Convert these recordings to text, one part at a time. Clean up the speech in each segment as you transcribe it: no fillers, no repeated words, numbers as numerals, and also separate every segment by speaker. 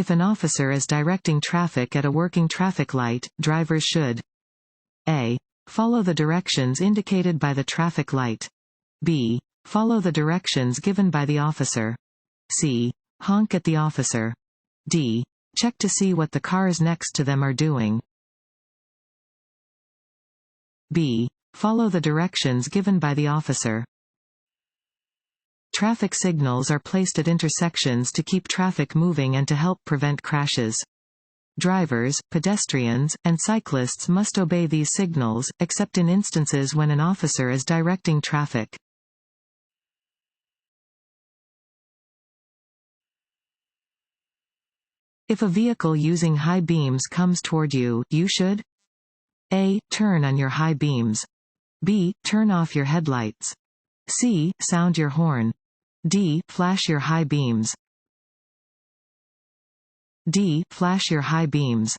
Speaker 1: If an officer is directing traffic at a working traffic light, drivers should A. Follow the directions indicated by the traffic light. B. Follow the directions given by the officer. C. Honk at the officer. D. Check to see what the cars next to them are doing. B. Follow the directions given by the officer. Traffic signals are placed at intersections to keep traffic moving and to help prevent crashes. Drivers, pedestrians, and cyclists must obey these signals, except in instances when an officer is directing traffic. If a vehicle using high beams comes toward you, you should A. Turn on your high beams. B. Turn off your headlights. C. Sound your horn. D. Flash your high beams. D. Flash your high beams.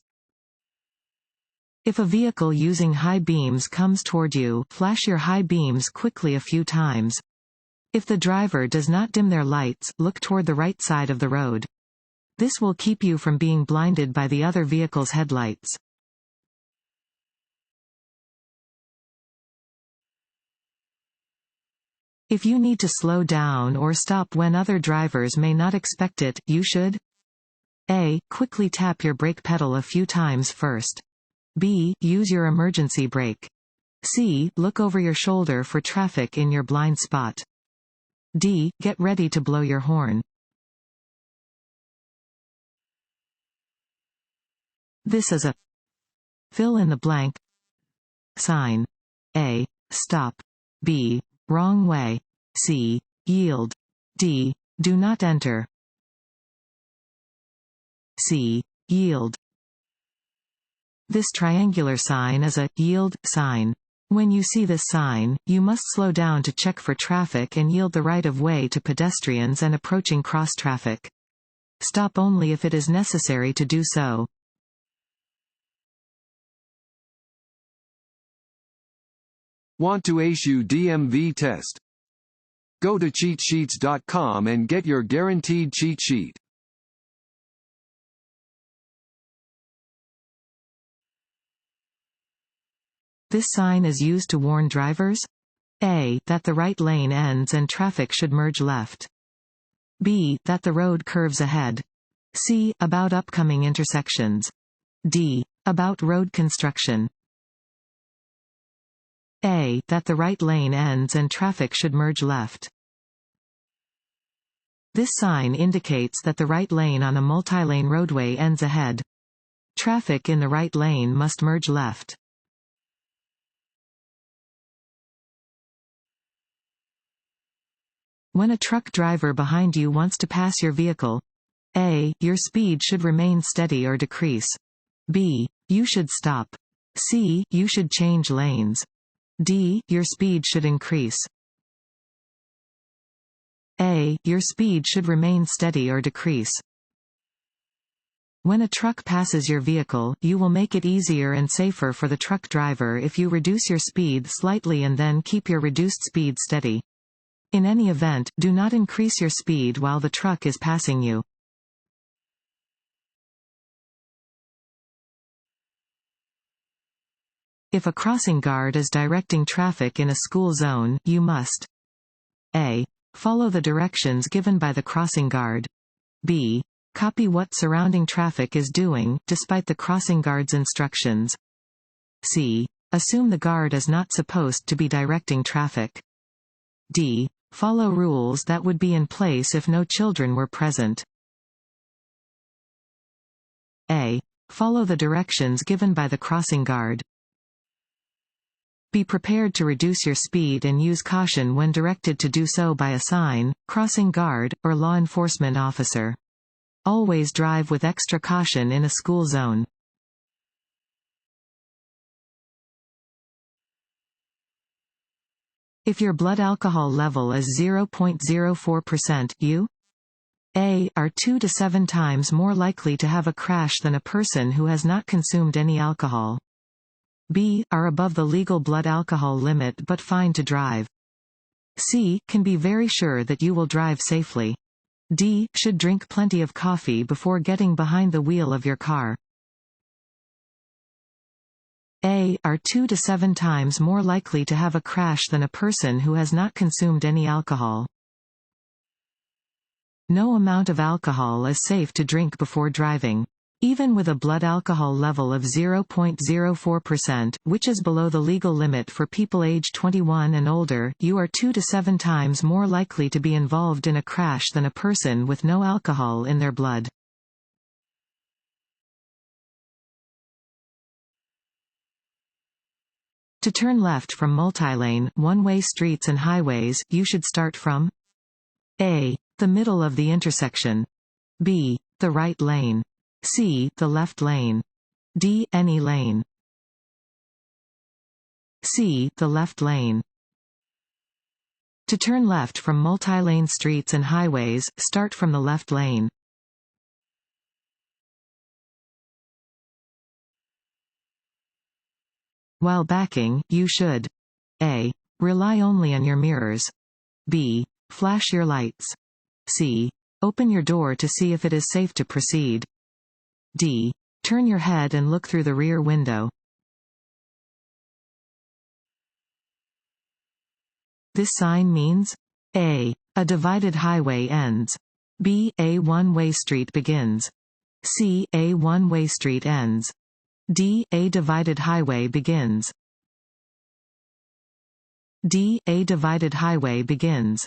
Speaker 1: If a vehicle using high beams comes toward you, flash your high beams quickly a few times. If the driver does not dim their lights, look toward the right side of the road. This will keep you from being blinded by the other vehicle's headlights. If you need to slow down or stop when other drivers may not expect it, you should A. Quickly tap your brake pedal a few times first. B. Use your emergency brake. C. Look over your shoulder for traffic in your blind spot. D. Get ready to blow your horn. This is a fill in the blank sign. A. Stop. B. Wrong way. C. Yield. D. Do not enter. C. Yield. This triangular sign is a yield sign. When you see this sign, you must slow down to check for traffic and yield the right of way to pedestrians and approaching cross traffic. Stop only if it is necessary to do so.
Speaker 2: Want to ace your DMV test? Go to cheatsheets.com and get your guaranteed cheat sheet.
Speaker 1: This sign is used to warn drivers A. That the right lane ends and traffic should merge left. B. That the road curves ahead. C. About upcoming intersections. D. About road construction. A. That the right lane ends and traffic should merge left. This sign indicates that the right lane on a multi-lane roadway ends ahead. Traffic in the right lane must merge left. When a truck driver behind you wants to pass your vehicle, A. Your speed should remain steady or decrease. B. You should stop. C. You should change lanes. D. Your speed should increase. A. Your speed should remain steady or decrease. When a truck passes your vehicle, you will make it easier and safer for the truck driver if you reduce your speed slightly and then keep your reduced speed steady. In any event, do not increase your speed while the truck is passing you. If a crossing guard is directing traffic in a school zone, you must A. Follow the directions given by the crossing guard. B. Copy what surrounding traffic is doing, despite the crossing guard's instructions. C. Assume the guard is not supposed to be directing traffic. D. Follow rules that would be in place if no children were present. A. Follow the directions given by the crossing guard. Be prepared to reduce your speed and use caution when directed to do so by a sign, crossing guard, or law enforcement officer. Always drive with extra caution in a school zone. If your blood alcohol level is 0.04%, you A. Are 2 to 7 times more likely to have a crash than a person who has not consumed any alcohol. B. Are above the legal blood alcohol limit but fine to drive. C. Can be very sure that you will drive safely. D. Should drink plenty of coffee before getting behind the wheel of your car. A. Are 2 to 7 times more likely to have a crash than a person who has not consumed any alcohol. No amount of alcohol is safe to drink before driving. Even with a blood alcohol level of 0.04%, which is below the legal limit for people aged 21 and older, you are 2 to 7 times more likely to be involved in a crash than a person with no alcohol in their blood. To turn left from multilane, one-way streets and highways, you should start from A. The middle of the intersection. B. The right lane. C. The left lane. D. Any lane. C. The left lane. To turn left from multi-lane streets and highways, start from the left lane. While backing, you should A. Rely only on your mirrors. B. Flash your lights. C. Open your door to see if it is safe to proceed. D. Turn your head and look through the rear window. This sign means A. A divided highway ends. B. A one-way street begins. C. A one-way street ends. D. A divided highway begins. D. A divided highway begins.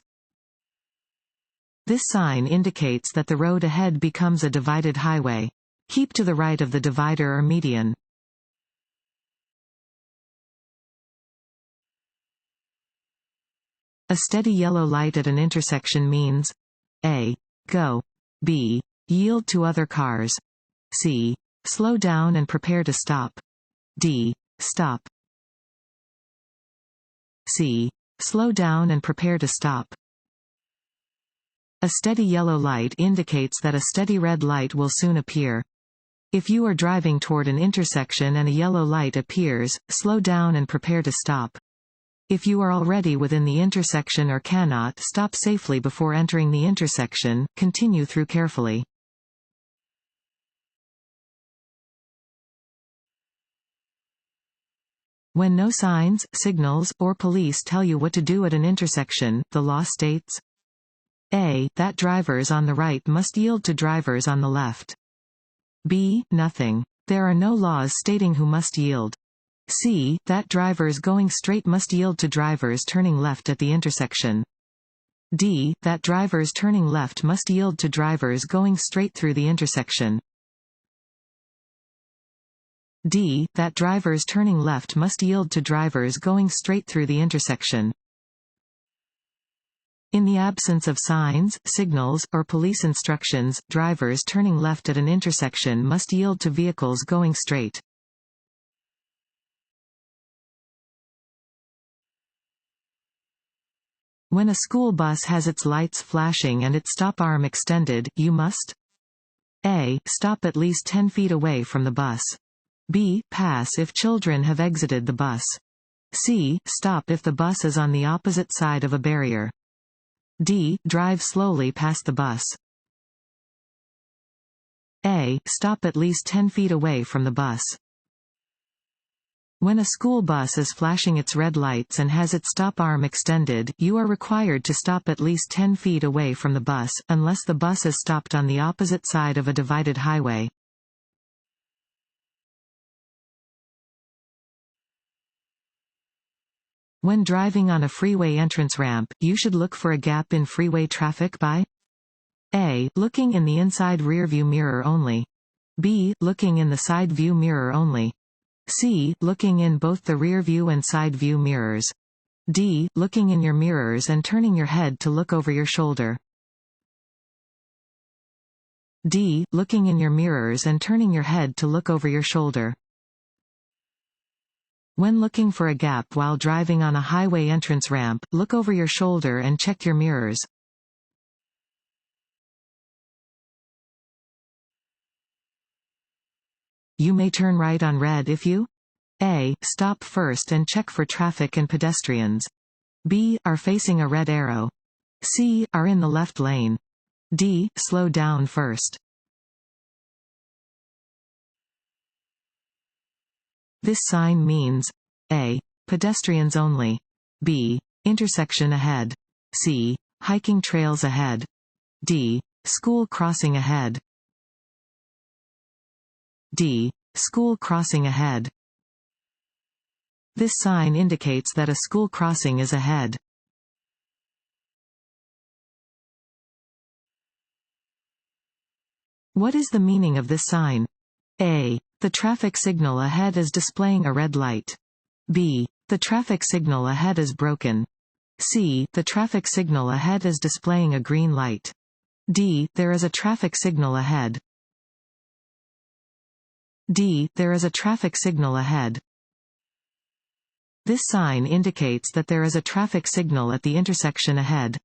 Speaker 1: This sign indicates that the road ahead becomes a divided highway. Keep to the right of the divider or median. A steady yellow light at an intersection means A. Go. B. Yield to other cars. C. Slow down and prepare to stop. D. Stop. C. Slow down and prepare to stop. A steady yellow light indicates that a steady red light will soon appear. If you are driving toward an intersection and a yellow light appears, slow down and prepare to stop. If you are already within the intersection or cannot stop safely before entering the intersection, continue through carefully. When no signs, signals, or police tell you what to do at an intersection, the law states A. That drivers on the right must yield to drivers on the left. B. Nothing. There are no laws stating who must yield. C. That drivers going straight must yield to drivers turning left at the intersection. D. That drivers turning left must yield to drivers going straight through the intersection. D. That drivers turning left must yield to drivers going straight through the intersection. In the absence of signs, signals, or police instructions, drivers turning left at an intersection must yield to vehicles going straight. When a school bus has its lights flashing and its stop arm extended, you must A. Stop at least 10 feet away from the bus. B. Pass if children have exited the bus. C. Stop if the bus is on the opposite side of a barrier. D. Drive slowly past the bus. A. Stop at least 10 feet away from the bus. When a school bus is flashing its red lights and has its stop arm extended, you are required to stop at least 10 feet away from the bus, unless the bus is stopped on the opposite side of a divided highway. When driving on a freeway entrance ramp, you should look for a gap in freeway traffic by A. Looking in the inside rearview mirror only. B. Looking in the side view mirror only. C. Looking in both the rearview and side view mirrors. D. Looking in your mirrors and turning your head to look over your shoulder. D. Looking in your mirrors and turning your head to look over your shoulder. When looking for a gap while driving on a highway entrance ramp, look over your shoulder and check your mirrors. You may turn right on red if you A. Stop first and check for traffic and pedestrians. B. Are facing a red arrow. C. Are in the left lane. D. Slow down first. This sign means A. Pedestrians only. B. Intersection ahead. C. Hiking trails ahead. D. School crossing ahead. D. School crossing ahead. This sign indicates that a school crossing is ahead. What is the meaning of this sign? A. The traffic signal ahead is displaying a red light. B. The traffic signal ahead is broken. C. The traffic signal ahead is displaying a green light. D. There is a traffic signal ahead. D. There is a traffic signal ahead. This sign indicates that there is a traffic signal at the intersection ahead.